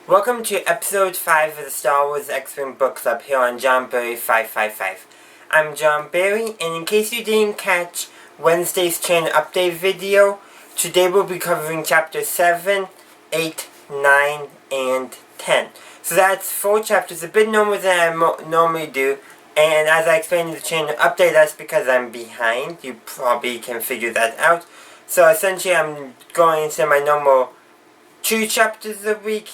Welcome to episode 5 of the Star Wars X-Wing Book Club here on John Berry 555. I'm John Berry, and in case you didn't catch Wednesday's channel update video, today we'll be covering chapters 7, 8, 9, and 10. So that's 4 chapters, a bit more than I normally do, and as I explained in the channel update, that's because I'm behind. You probably can figure that out. So essentially I'm going into my normal 2 chapters a week.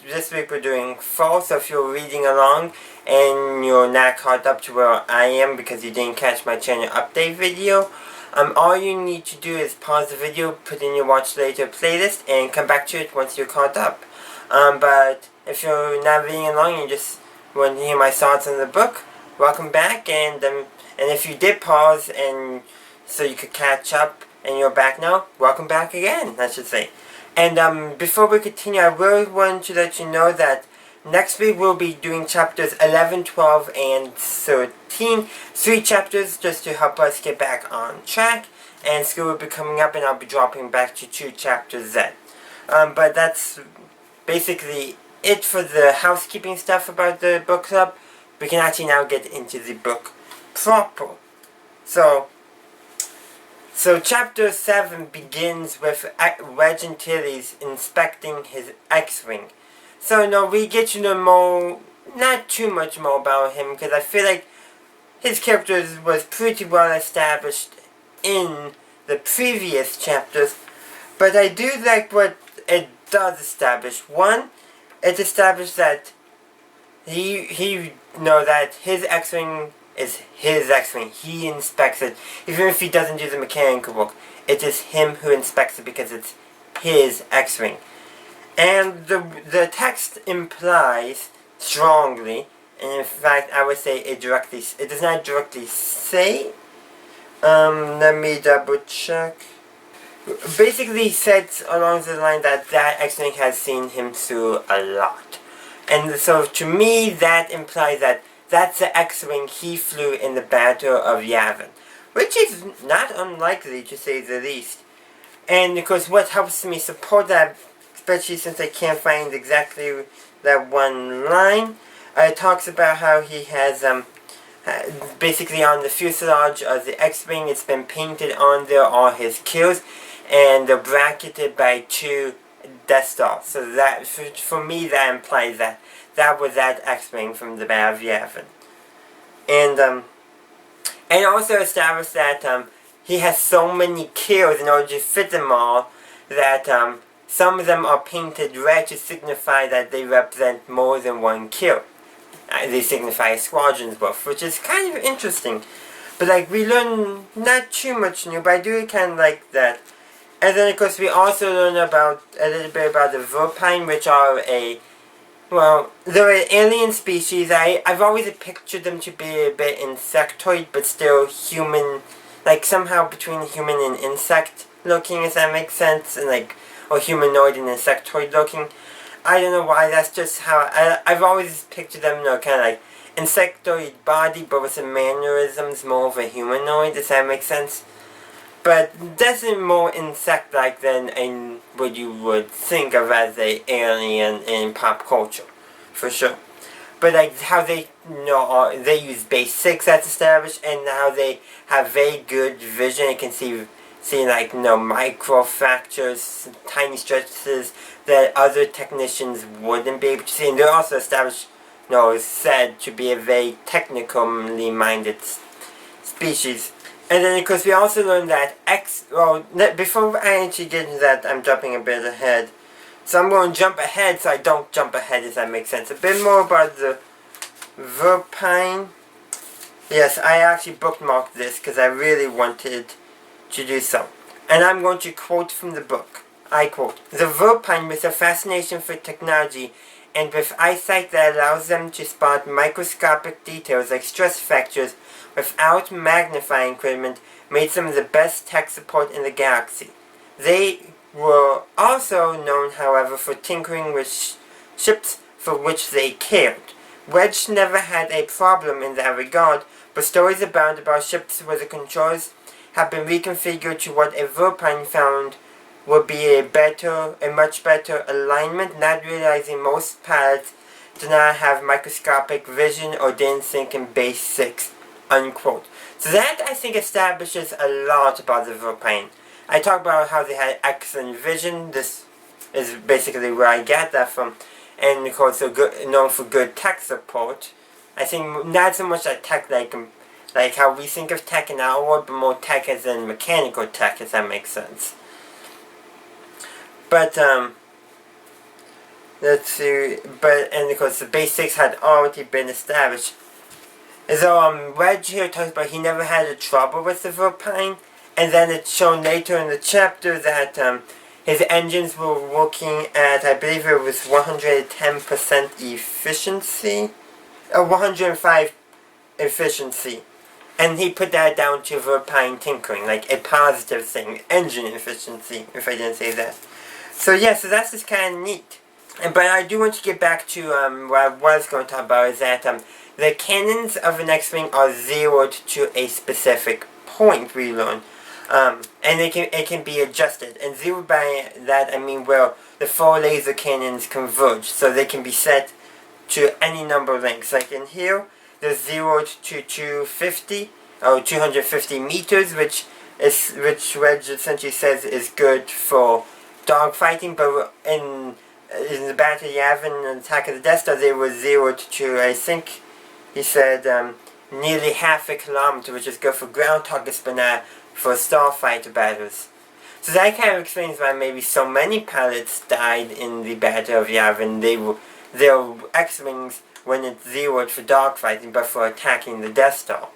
This week we're doing 4, so if you're reading along and you're not caught up to where I am because you didn't catch my channel update video, all you need to do is pause the video, put in your watch later playlist, and come back to it once you're caught up. But if you're not reading along and you just want to hear my thoughts on the book, welcome back, and if you did pause and so you could catch up and you're back now, welcome back again, I should say. And before we continue, I really want to let you know that next week we'll be doing chapters 11, 12, and 13. 3 chapters just to help us get back on track. And school will be coming up and I'll be dropping back to 2 chapters then. But that's basically it for the housekeeping stuff about the book club. We can actually now get into the book proper. So chapter 7 begins with Wedge Antilles inspecting his X-Wing. So no, we get to know more, not too much more about him, because I feel like his character was pretty well established in the previous chapters. But I do like what it does establish. One, it established that he know that his X-Wing is his X-Wing. He inspects it. Even if he doesn't do the mechanical work, it is him who inspects it because it's his X-Wing. And the text implies strongly, and in fact I would say it does not directly say, let me double check. Basically says along the line that X-Wing has seen him through a lot. And so to me that implies that that's the X-Wing he flew in the Battle of Yavin, which is not unlikely to say the least. And of course what helps me support that, especially since I can't find exactly that one line, it talks about how he has, basically on the fuselage of the X-Wing, it's been painted on there all his kills, and they're bracketed by 2 Death Stars. So that, for me, that implies that that was that X-Wing from the Battle of Yavin. And also established that he has so many kills in order to fit them all that some of them are painted red to signify that they represent more than 1 kill. They signify Squadron's buff, which is kind of interesting. But like, we learn not too much new, but I do kind of like that. And then of course we also learn about a little bit about the Verpine, which are they're an alien species. I've always pictured them to be a bit insectoid, but still human, like somehow between human and insect looking, if that makes sense, and or humanoid and insectoid looking. I don't know why, that's just how I've always pictured them, kind of like insectoid body, but with the mannerisms more of a humanoid, if that makes sense. But definitely more insect-like than what you would think of as an alien in pop culture, for sure. But like how they they use base 6 that's established, and how they have very good vision. You can see micro fractures, tiny stretches that other technicians wouldn't be able to see. And they're also established, said to be a very technically minded species. And then of course we also learned that before I actually get into that, I'm jumping a bit ahead. So I'm going to jump ahead so I don't jump ahead, if that makes sense. A bit more about the Verpine. Yes, I actually bookmarked this because I really wanted to do so. And I'm going to quote from the book. I quote, "The Verpine, with a fascination for technology and with eyesight that allows them to spot microscopic details like stress fractures without magnifying equipment, made some of the best tech support in the galaxy. They were also known, however, for tinkering with ships for which they cared. Wedge never had a problem in that regard, but stories abound about ships where the controls have been reconfigured to what a Verpine found would be a much better alignment, not realizing most pilots do not have microscopic vision or didn't think in basics, unquote. So that, I think, establishes a lot about the verplane. I talk about how they had excellent vision. This is basically where I get that from. And of course, they're known for good tech support. I think not so much that tech like how we think of tech in our world, but more tech as in mechanical tech, if that makes sense. But, let's see, and of course the basics had already been established. So, Wedge here talks about he never had a trouble with the verplane, and then it's shown later in the chapter that, his engines were working at, I believe it was 110% efficiency, 105 efficiency. And he put that down to verplane tinkering, like a positive thing, engine efficiency, if I didn't say that. So yeah, so that's just kind of neat. But I do want to get back to what I was going to talk about is that the cannons of an X-Wing are zeroed to a specific point, we learn. And it can be adjusted. And zeroed by that I mean well, the 4 laser cannons converge, so they can be set to any number of lengths. Like in here, they're zeroed to 250 or 250 meters, which Wedge essentially says is good for dogfighting. But in the Battle of Yavin and Attack of the Death Star, they were zeroed to, I think he said, nearly half a kilometer, which is good for ground targets, but not for starfighter battles. So that kind of explains why maybe so many pilots died in the Battle of Yavin. They were X-Wings when it's zeroed for dogfighting, but for attacking the Death Star.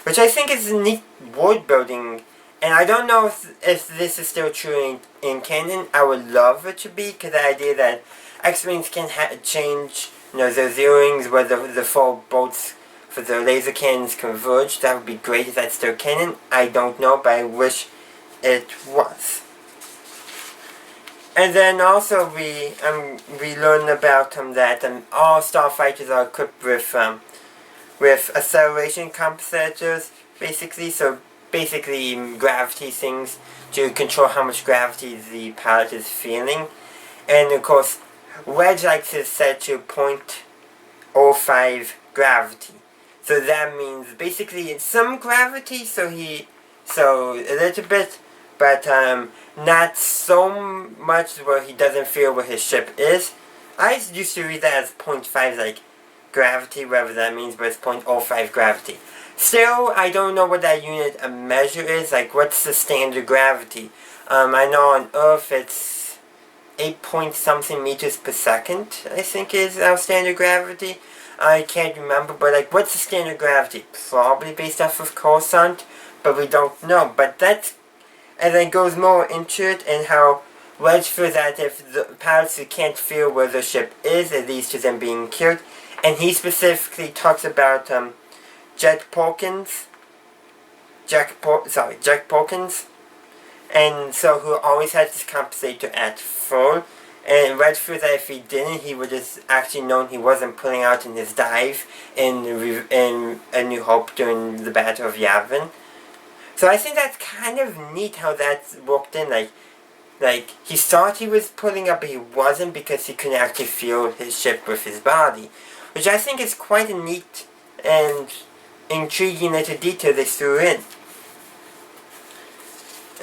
Which I think is a neat world building, and I don't know if this is still true in canon. I would love it to be, because the idea that X-Wings can change, their zeroings where the 4 bolts for the laser cannons converge. That would be great if that's still canon. I don't know, but I wish it was. And then also we learn about that all starfighters are equipped with acceleration compensators, basically. So basically gravity things to control how much gravity the pilot is feeling. And of course, Wedge likes it set to 0.05 gravity. So that means basically it's some gravity, so a little bit, but not so much where he doesn't feel where his ship is. I used to read that as 0.5, like gravity, whatever that means, but it's 0.05 gravity. Still, I don't know what that unit of measure is, like what's the standard gravity. I know on Earth it's 8 point something meters per second, I think is our standard gravity. I can't remember, but like what's the standard gravity? Probably based off of Coruscant, but we don't know. But that's, and then goes more into it and how Wedge feels that if the pilots who can't feel where the ship is, it leads to them being killed. And he specifically talks about Jack Porkins, and so who always had his compensator at full. And Wedge feels that if he didn't, he would have actually known he wasn't pulling out in his dive in A New Hope during the Battle of Yavin. So I think that's kind of neat how that's worked in. Like he thought he was pulling up, but he wasn't because he couldn't actually feel his ship with his body. Which I think is quite a neat and intriguing little detail they threw in.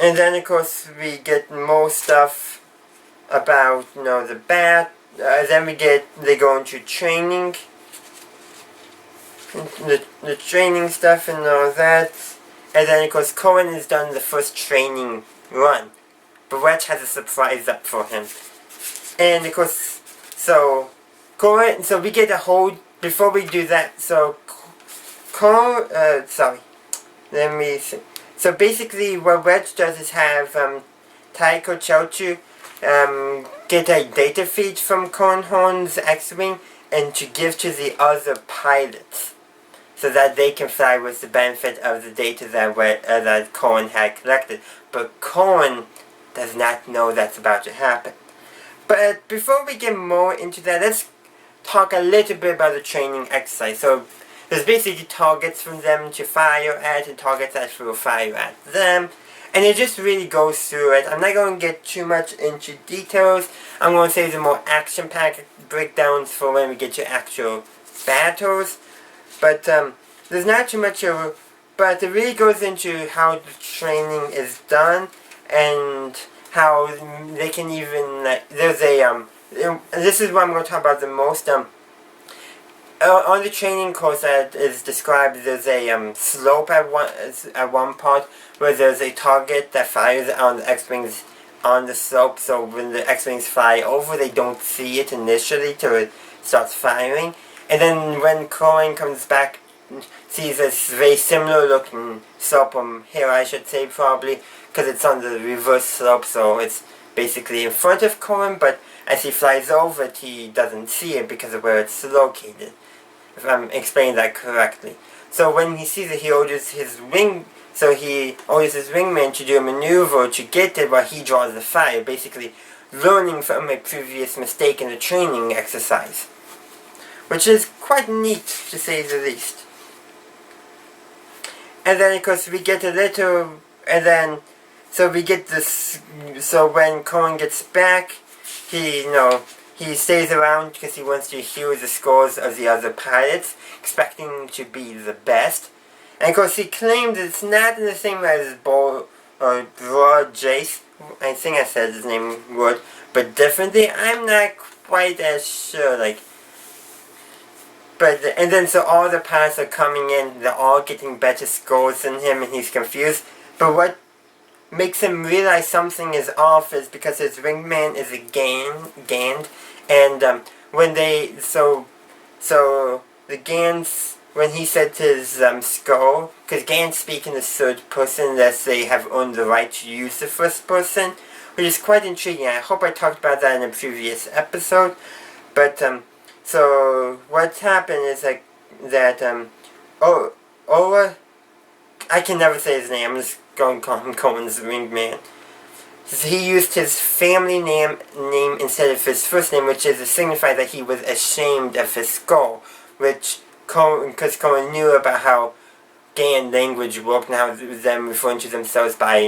And then of course we get more stuff about, the bat. Then they go into training. The training stuff and all that. And then of course Cohen has done the first training run. But Wedge has a surprise up for him. And of course, so we get a whole, before we do that, let me see. So basically what Wedge does is have Taiko Chelchu get a data feed from Cornhorn's X-Wing and to give to the other pilots so that they can fly with the benefit of the data that Cohen had collected. But Cohen does not know that's about to happen. But before we get more into that, let's talk a little bit about the training exercise. So there's basically targets from them to fire at and targets that will fire at them. And it just really goes through it. I'm not going to get too much into details. I'm going to save the more action-packed breakdowns for when we get to actual battles. But there's not too much of, but it really goes into how the training is done and how they can even, there's a, this is what I'm going to talk about the most, on the training course that is described, there's a slope at one part where there's a target that fires on the X-Wings on the slope, so when the X-Wings fly over, they don't see it initially till it starts firing. And then when Cohen comes back, sees a very similar looking slope here, I should say, probably, because it's on the reverse slope, so it's basically in front of Cohen, but as he flies over it, he doesn't see it because of where it's located, if I'm explaining that correctly. So when he sees it, he orders his wingman to do a maneuver to get it while he draws the fire, basically learning from a previous mistake in the training exercise, which is quite neat, to say the least. And then, of course, we get a little, and then, so we get this, so when Cohen gets back, he stays around because he wants to hear the scores of the other pilots, expecting to be the best. And of course, he claims it's not in the same way as Broad Jace, I think I said his name right, but differently. I'm not quite as sure, and then so all the pilots are coming in, they're all getting better scores than him, and he's confused. But what makes him realize something is off is because his wingman is Gand, and when they, so the Gans, when he said his score, because Gans speak in the third person unless they have earned the right to use the first person, which is quite intriguing. I hope I talked about that in a previous episode, but so what happened is that Ola, I can never say his name, I'm just going to call him Cohen's wingman. He used his family name instead of his first name, which is to signify that he was ashamed of his skull, because Cohen knew about how Gan language worked and how them referring to themselves by,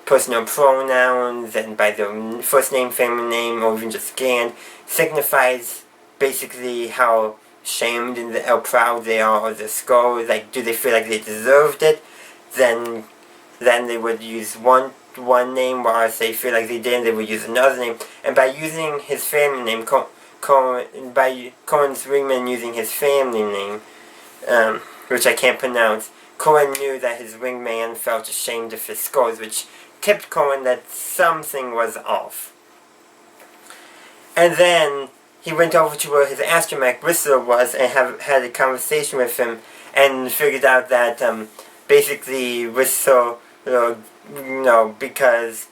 personal pronouns and by their first name, family name, or even just Gan, signifies basically how shamed and how proud they are of the skull. Like, do they feel like they deserved it? Then they would use one name, whereas they feel like they didn't, they would use another name. And by using his family name, by Cohen's wingman using his family name, which I can't pronounce, Cohen knew that his wingman felt ashamed of his scores, which tipped Cohen that something was off. And then he went over to where his astromech Whistler was and had a conversation with him and figured out that basically Whistler, because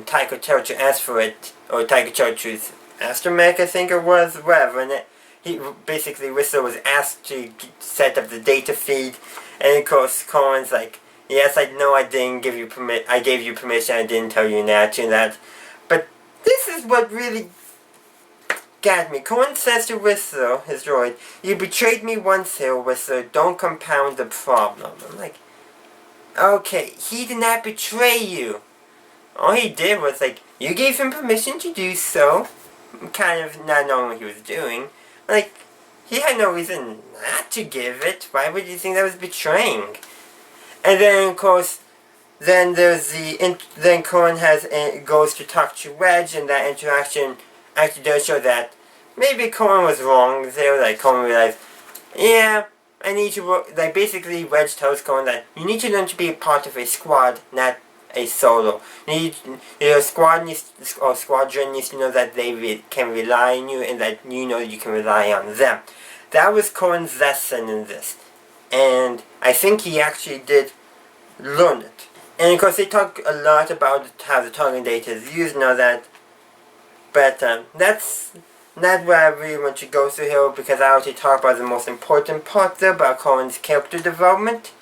Taiko Church asked for it, or Taiko Church's astromech, I think it was, whatever, and Whistler was asked to set up the data feed, and of course Cohen's like, yes, I know I didn't give you I gave you permission, I didn't tell you that, but this is what really got me. Cohen says to Whistler, his droid, you betrayed me once here, Whistler, don't compound the problem. I'm like, okay, he did not betray you. All he did was, you gave him permission to do so, kind of not knowing what he was doing. He had no reason not to give it. Why would you think that was betraying? And then, of course, then there's then Cohen goes to talk to Wedge, and that interaction actually does show that maybe Cohen was wrong there. Cohen realized, yeah, I need to work. Basically, Wedge tells Cohen that you need to learn to be a part of a squad, not a solo. Squadron needs to know that they can rely on you, and that you can rely on them. That was Cohen's lesson in this, and I think he actually did learn it. And of course, they talk a lot about how the target data is used and all that. But that's not what I really want to go through here, because I already talked about the most important part there, about Cohen's character development.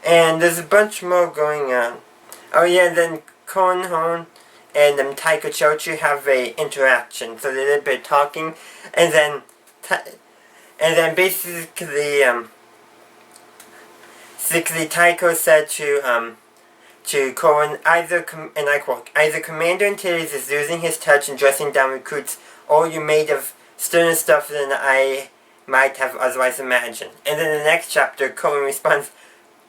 And there's a bunch more going on. Oh yeah, then Cohen and Taiko Chochu have a interaction, so they're a little bit talking, and then basically Taiko said to to Cohen, and I quote, either Commander Antilles is losing his touch and dressing down recruits, or you're made of sterner stuff than I might have otherwise imagined. And then the next chapter, Cohen responds,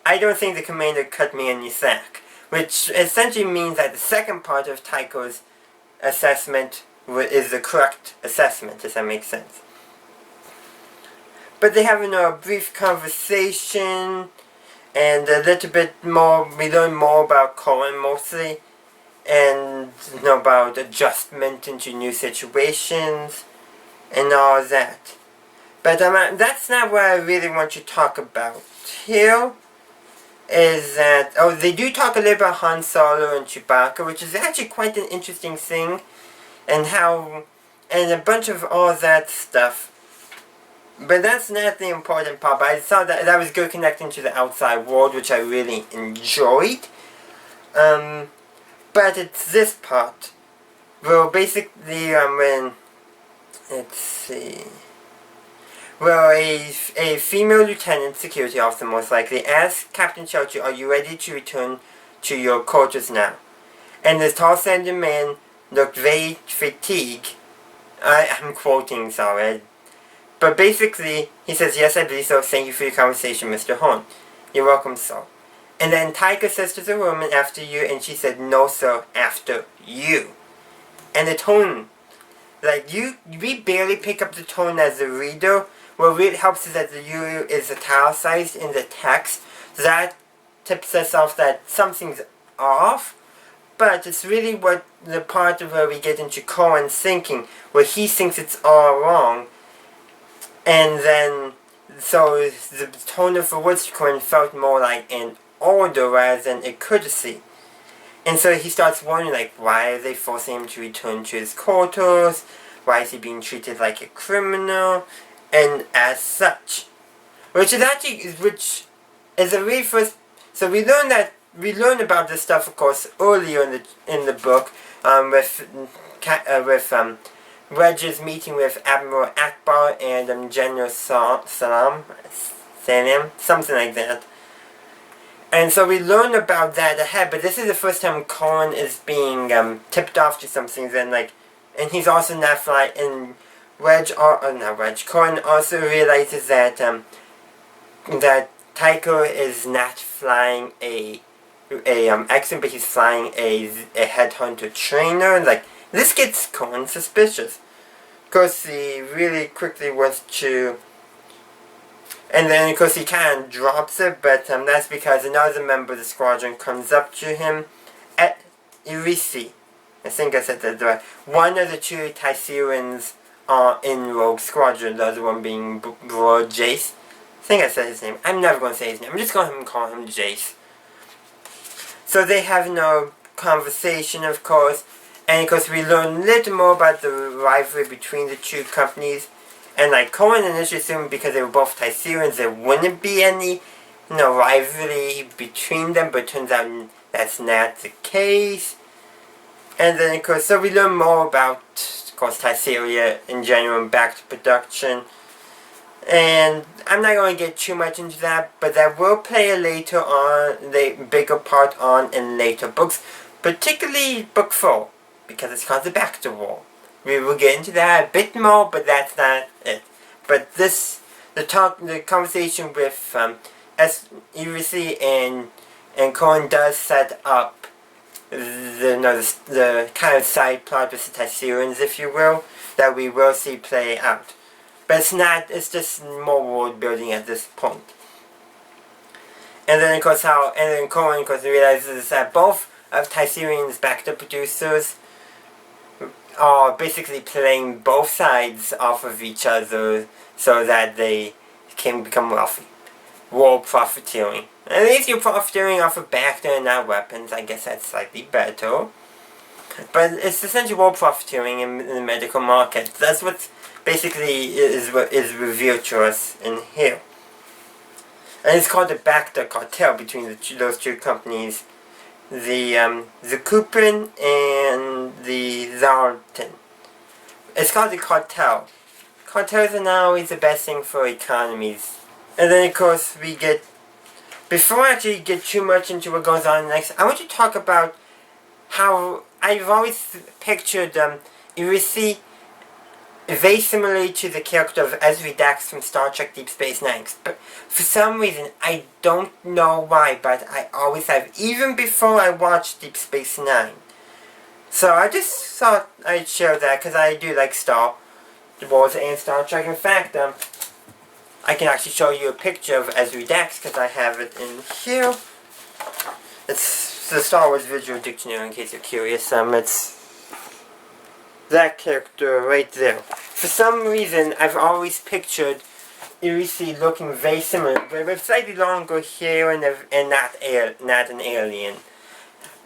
I don't think the commander cut me any slack, which essentially means that the second part of Tycho's assessment is the correct assessment, does that make sense? But they have a brief conversation, and a little bit more, we learn more about Cohen mostly, and about adjustment into new situations, and all that. But that's not what I really want to talk about here. Is that, they do talk a little about Han Solo and Chewbacca, which is actually quite an interesting thing, and a bunch of all that stuff. But that's not the important part, but I saw that was good connecting to the outside world, which I really enjoyed. But it's this part. Well, basically, let's see. Well, a female lieutenant security officer most likely asks Captain Shelter, are you ready to return to your quarters now? And the tall slender man looked very fatigued. I'm quoting, sorry. But basically, he says, yes, I believe so. Thank you for your conversation, Mr. Horn. You're welcome, sir. And then Tycho says to the woman, after you, and she said, no, sir, after you. And the tone, we barely pick up the tone as a reader. What really helps is that the U is italicized in the text. That tips us off that something's off. But it's really what the part of where we get into Cohen's thinking, where he thinks it's all wrong. And then, so the tone of the words to Cohen felt more like an order rather than a courtesy. And so he starts wondering, why are they forcing him to return to his quarters? Why is he being treated like a criminal? And as such, which is a really first. So we learn about this stuff, of course, earlier in the book, with Wedge's meeting with Admiral Akbar and General Salam, something like that. And so we learn about that ahead, but this is the first time Cohen is being tipped off to something. And he's also not flying. And Cohen also realizes that that Tycho is not flying a X-wing, but he's flying a headhunter trainer. This gets Cohen suspicious. Of course, he really quickly wants to, and then of course he kind of drops it, but that's because another member of the squadron comes up to him at Irisi. I think I said that right. One of the two Tyserians in Rogue Squadron, the other one being Jace. I think I said his name. I'm never going to say his name. I'm just going to call him Jace. So they have no conversation, of course. And of course we learn a little more about the rivalry between the two companies. And Cohen initially assumed because they were both Tyserians there wouldn't be any rivalry between them. But it turns out that's not the case. And then of course, so we learn more about, of course, Tyseria in general and back to production. And I'm not going to get too much into that, but that will play a bigger part on in later books, particularly book 4, because it's called the Bacta War. We will get into that a bit more, but that's not it. But the conversation with Irisi and Cohen does set up the kind of side plot with the Tyserians, if you will, that we will see play out. But it's just more world building at this point. And then of course Cohen of course realizes that both of Tyserian's Bacta producers are basically playing both sides off of each other so that they can become wealthy. War profiteering. At least you're profiteering off of Bacta and not weapons. I guess that's slightly better. But it's essentially war profiteering in the medical market. That's what basically is revealed to us in here. And it's called the Bacta cartel between those two companies. The Kuprin and the Zartan. It's called the cartel. Cartels are not always the best thing for economies. And then of course we get before I actually get too much into what goes on next, I want to talk about how I've always pictured Irisi very similarly to the character of SWX from Star Trek Deep Space Nine. But for some reason, I don't know why, but I always have, even before I watched Deep Space Nine. So I just thought I'd share that, because I do like Star Wars and Star Trek. In fact, I can actually show you a picture of SWX, because I have it in here. It's the Star Wars Visual Dictionary, in case you're curious. It's that character right there. For some reason, I've always pictured Irisi looking very similar, but with slightly longer hair and not an alien.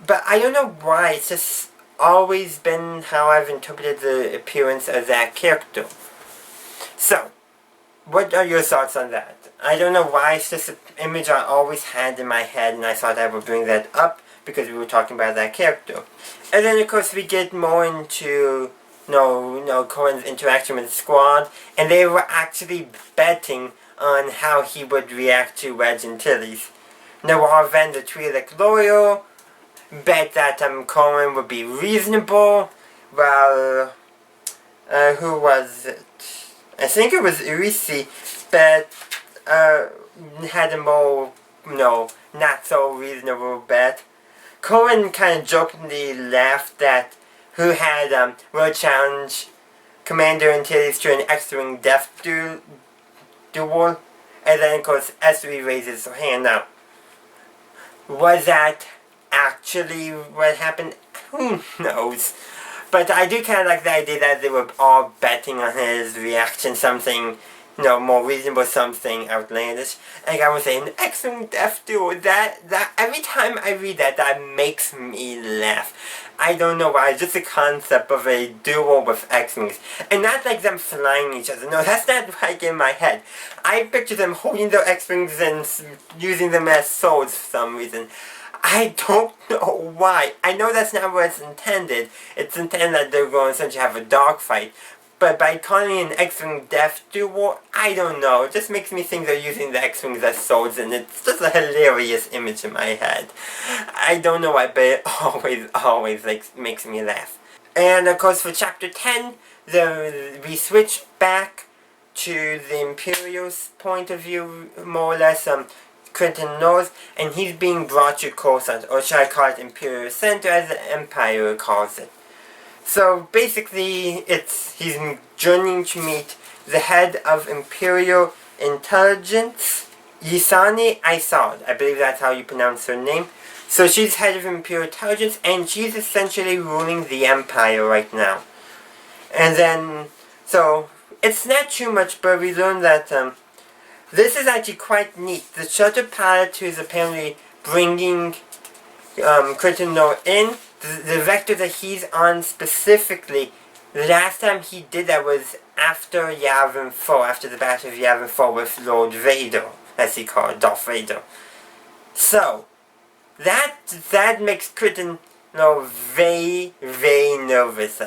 But I don't know why, it's just always been how I've interpreted the appearance of that character. So, what are your thoughts on that? I don't know why, it's just an image I always had in my head, and I thought I would bring that up because we were talking about that character. And then of course we get more into Cohen's interaction with the Squad, and they were actually betting on how he would react to Wedge and Tilly's. Noir Van, the Twi'lek lawyer, bet that Cohen would be reasonable, while who was it? I think it was Irisi that had a more, not so reasonable bet. Cohen kind of jokingly laughed at who had World Challenge Commander and Tilly's to an X-Wing death duel, and then of course S3 raises her hand. Now, was that actually what happened? Who knows? But I do kind of like the idea that they were all betting on his reaction, something more reasonable, something outlandish. Like I was saying, an X-Wing death duel, that every time I read that, that makes me laugh. I don't know why, it's just the concept of a duel with X-Wings. And not like them flying each other. No, that's not like in my head. I picture them holding their X-Wings and using them as swords for some reason. I don't know why. I know that's not what it's intended. It's intended that they're going to essentially have a dogfight. But by calling it an X-Wing death duel, I don't know. It just makes me think they're using the X-Wings as swords, and it's just a hilarious image in my head. I don't know why, but it always makes me laugh. And of course for Chapter 10, we switch back to the Imperial's point of view, more or less. Quentin North, and he's being brought to Coruscant, or should I call it Imperial Center, as the Empire calls it. So basically, he's journeying to meet the head of Imperial Intelligence, Yisani Isard. I believe that's how you pronounce her name. So she's head of Imperial Intelligence, and she's essentially ruling the Empire right now. And then, so, it's not too much, but we learned that, this is actually quite neat. The shuttle pilot who is apparently bringing Quentin North in, the vector that he's on specifically, the last time he did that was after Yavin 4, after the Battle of Yavin 4 with Lord Vader, as he called Darth Vader. So, that makes Quentin North very, very nervous,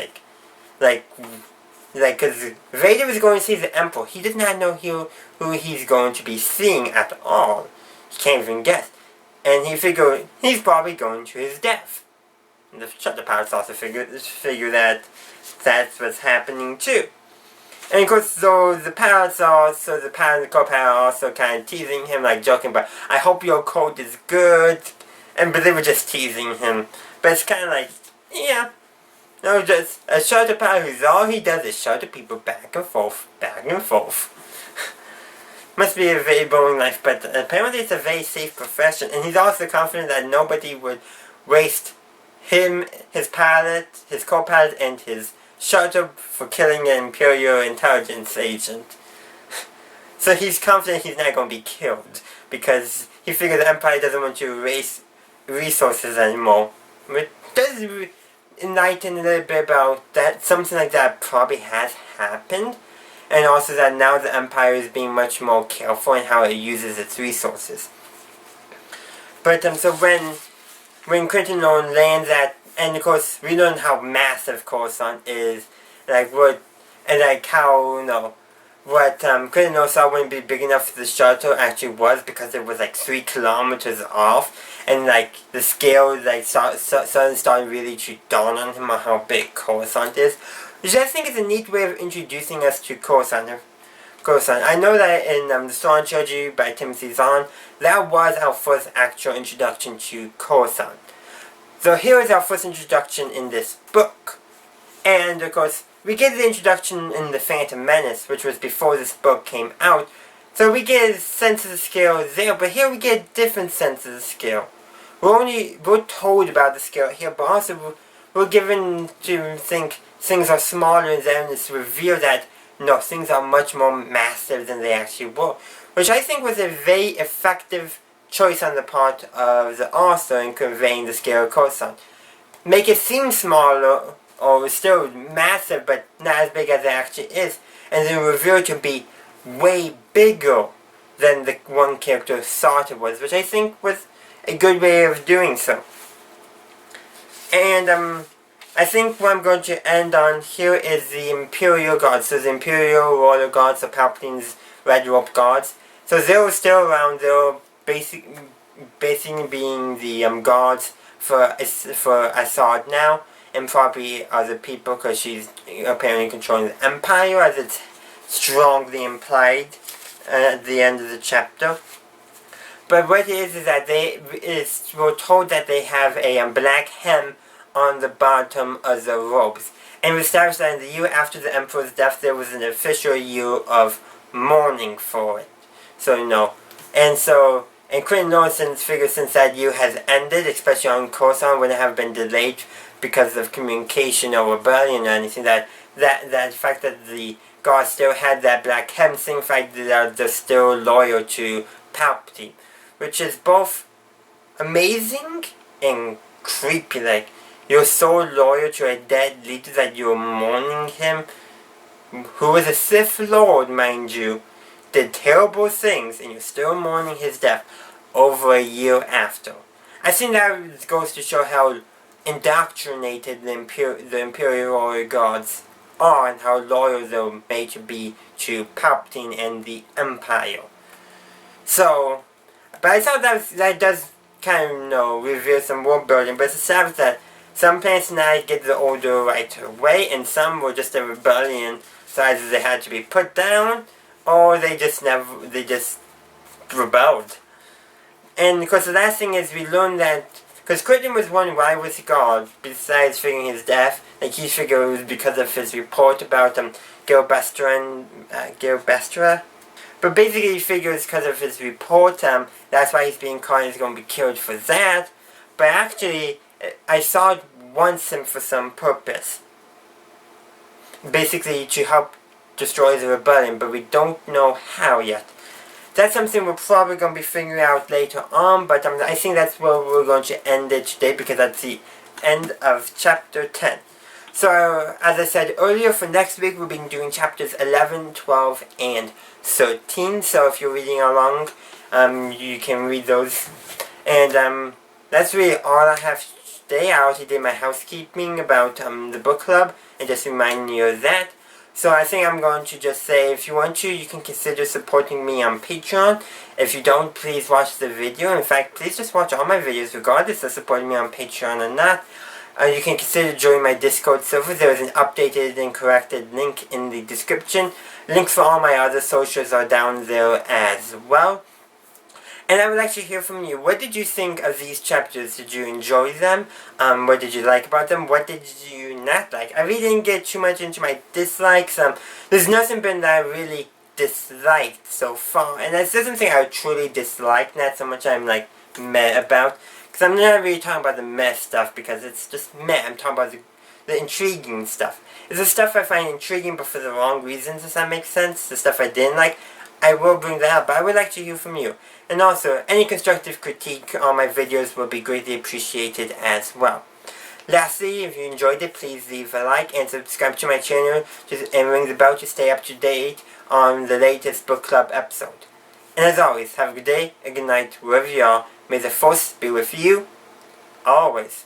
because Vader is going to see the Emperor. He does not know who he's going to be seeing at all. He can't even guess. And he figured he's probably going to his death. And the shuttle pilots also figure that that's what's happening too. And of course, so the pilot and the co-pilot are also kind of teasing him, joking about, I hope your code is good. But they were just teasing him. But it's kind of yeah. No, just a shuttle pilot who's all he does is shuttle people back and forth, back and forth. Must be a very boring life, but apparently it's a very safe profession, and he's also confident that nobody would waste him, his pilot, his co-pilot, and his shuttle for killing an Imperial Intelligence agent. So he's confident he's not going to be killed, because he figures the Empire doesn't want to waste resources anymore. It does enlighten a little bit about that. Something like that probably has happened, and also that now the Empire is being much more careful in how it uses its resources. But so when Quentin North lands at, and of course we learn how massive Coruscant is, how what couldn't know saw wouldn't be big enough for the shuttle actually was, because it was like 3 kilometers off, and like the scale like suddenly started really to dawn on him on how big Coruscant is, which I think is a neat way of introducing us to Coruscant. I know that in the Squadron trilogy by Timothy Zahn, that was our first actual introduction to Coruscant. So here is our first introduction in this book. And of course, we get the introduction in The Phantom Menace, which was before this book came out. So we get a sense of the scale there, but here we get a different sense of the scale. We're told about the scale here, but also we're given to think things are smaller, and then it's revealed that no, things are much more massive than they actually were. Which I think was a very effective choice on the part of the author in conveying the scale of Coruscant. Make it seem smaller, or still massive, but not as big as it actually is, and then reveal it to be way bigger than the one character thought it was, which I think was a good way of doing so. And I think what I'm going to end on here is the Imperial Guards. So the Imperial Royal Guards, the Palpatine's Red Rope Guards. So they're still around. They're basically being the guards for Assad now, and probably other people, because she's apparently controlling the Empire, as it's strongly implied at the end of the chapter. But what it is that we're told that they have a black hem on the bottom of the robes. And we established that in the year after the Emperor's death, there was an official year of mourning for it. So, you know. And Quentin Norton figures since that year has ended, especially on Coruscant, when it have been delayed because of communication or rebellion or anything, that fact that the guards still had that black hem signified that they're still loyal to Palpatine. Which is both amazing and creepy. Like, you're so loyal to a dead leader that you're mourning him, who was a Sith Lord, mind you, did terrible things, and you're still mourning his death over a year after. I think that goes to show how indoctrinated the Imperial Royal Guards are, and how loyal they're made to be to Palpatine and the Empire. So, but I thought that does kind of, reveal some world building, but it's established that some planets did not get the order right away, and some were just a rebellion, so either they had to be put down, or they just rebelled. And of course the last thing is we learned that, because Quentin was wondering why was God, besides figuring his death, like he figured it was because of his report about Gil Bestra. But basically he figures because of his report, that's why he's being caught and he's going to be killed for that. But actually, Assad wants him for some purpose. Basically to help destroy the rebellion, but we don't know how yet. That's something we're probably going to be figuring out later on, but I think that's where we're going to end it today, because that's the end of chapter 10. So, as I said earlier, for next week we'll be doing chapters 11, 12, and 13, so if you're reading along, you can read those. And that's really all I have today. I also did my housekeeping about the book club, and just reminding you of that. So I think I'm going to just say, if you want to, you can consider supporting me on Patreon. If you don't, please watch the video. In fact, please just watch all my videos, regardless of supporting me on Patreon or not. You can consider joining my Discord server. There is an updated and corrected link in the description. Links for all my other socials are down there as well. And I would like to hear from you. What did you think of these chapters? Did you enjoy them? What did you like about them? What did you not like? I really didn't get too much into my dislikes. There's nothing been that I really disliked so far. And that's something I truly dislike, not so much I'm like meh about. Because I'm not really talking about the meh stuff, because it's just meh. I'm talking about the intriguing stuff. It's the stuff I find intriguing, but for the wrong reasons, does that make sense? The stuff I didn't like, I will bring that up, but I would like to hear from you. And also, any constructive critique on my videos will be greatly appreciated as well. Lastly, if you enjoyed it, please leave a like and subscribe to my channel and ring the bell to stay up to date on the latest book club episode. And as always, have a good day, a good night, wherever you are. May the Force be with you, always.